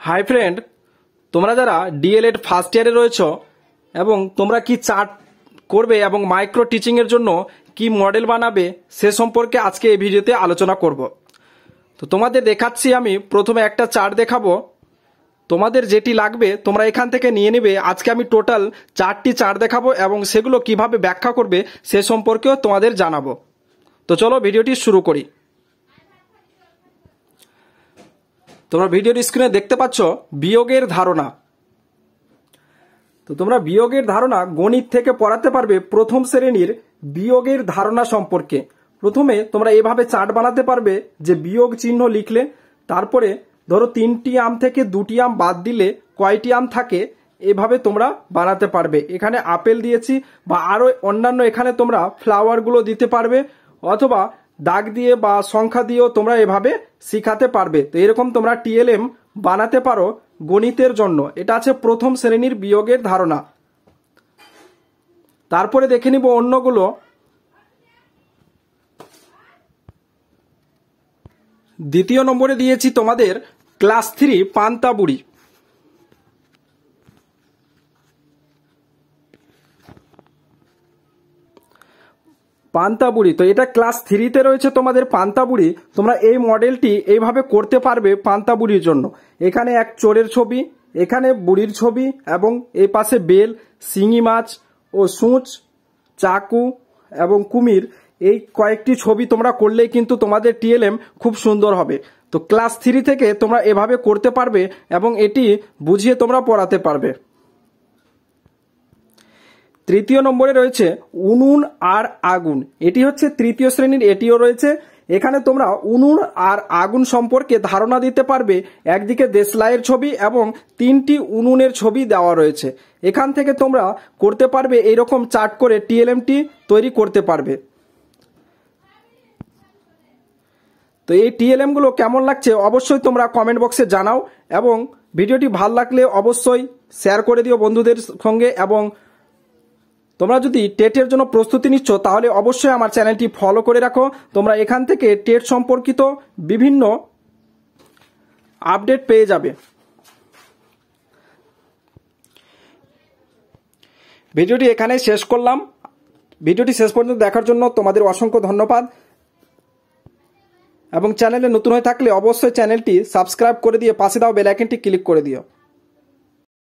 High friend তোমরা যারা D.El.Ed first ইয়ারে রয়েছো এবং তোমরা কি চার্ট করবে এবং মাইক্রো টিচিং এর জন্য কি মডেল বানাবে সে সম্পর্কে আজকে এই ভিডিওতে আলোচনা করব। তো তোমাদের দেখাচ্ছি, আমি প্রথমে একটা চার্ট দেখাবো, তোমাদের যেটি লাগবে তোমরা এখান থেকে নিয়ে নেবে। আজকে আমি টোটাল 4টি চার্ট দেখাবো এবং সেগুলো কিভাবে ব্যাখ্যা করবে সে সম্পর্কেও তোমাদের জানাবো। তো চলো ভিডিওটি শুরু করি। তোমরা ভিডিওর স্ক্রিনে দেখতে পাচ্ছ বিয়োগের ধারণা। তো তোমরা বিয়োগের ধারণা গণিত থেকে পড়াতে পারবে প্রথম শ্রেণীর বিয়োগের ধারণা সম্পর্কে। প্রথমে তোমরা এভাবে চার্ট বানাতে পারবে যে বিয়োগ চিহ্ন লিখলে, তারপরে ধরো 3টি আম থেকে 2টি আম বাদ দিলে কয়টি আম থাকে, এভাবে তোমরা বানাতে পারবে। এখানে আপেল দিয়েছি বা আরো অন্যান্য এখানে তোমরা ফ্লাওয়ারগুলো দিতে পারবে, অথবা দাগ দিয়ে বা সংখ্যা দিয়েও তোমরা এভাবে শিখাতে পারবে। তো এরকম তোমরা টিএলএম বানাতে পারো গণিতের জন্য। এটা আছে প্রথম শ্রেণীর বিয়োগের ধারণা। তারপরে দেখে নিব অন্যগুলো। দ্বিতীয় নম্বরে দিয়েছি তোমাদের ক্লাস 3 পান্তা বুড়ি। পান্তা বুড়ি, তো এটা ক্লাস 3তে রয়েছে তোমাদের পান্তা বুড়ি। তোমরা এই মডেলটি এইভাবে করতে পারবে পান্তা বুড়ির জন্য। এখানে এক চোরের ছবি, এখানে বুড়ির ছবি, এবং এই পাশে বেল, শিঙি মাছ ও সূঁচ, চাকু এবং কুমির, এই কয়েকটি ছবি তোমরা করলেই কিন্তু তোমাদের টিএলএম খুব সুন্দর হবে। তো ক্লাস 3 থেকে তোমরা এভাবে করতে পারবে এবং এটি বুঝিয়ে তোমরা পড়াতে পারবে। তৃতীয় নম্বরে রয়েছে উনুন আর আগুন। এটি হচ্ছে তৃতীয় শ্রেণীর, এটিও রয়েছে। এখানে তোমরা উনুন আর আগুন সম্পর্কে ধারণা দিতে পারবে। একদিকে দেশলাইয়ের ছবি এবং 3টি উনুনের ছবি দেওয়া রয়েছে। এখান থেকে তোমরা করতে পারবে এইরকম চার্ট করে টিএলএমটি তৈরি করতে পারবে। তো এই টিএলএম গুলো কেমন লাগছে অবশ্যই তোমরা কমেন্ট বক্সে জানাও, এবং ভিডিওটি ভালো লাগলে অবশ্যই শেয়ার করে দিও বন্ধুদের সঙ্গে। এবং তোমরা যদি টেটের জন্য প্রস্তুতি নিচ্ছ তাহলে অবশ্যই আমার চ্যানেলটি ফলো করে রাখো। তোমরা এখান থেকে টেট সম্পর্কিত বিভিন্ন আপডেট পেয়ে যাবে। ভিডিওটি এখানে শেষ করলাম। ভিডিওটি শেষ পর্যন্ত দেখার জন্য তোমাদের অসংখ্য ধন্যবাদ, এবং চ্যানেলে নতুন হয়ে থাকলে অবশ্যই চ্যানেলটি সাবস্ক্রাইব করে দিয়ে পাশে দাও বেল আইকনটি ক্লিক করে দিও।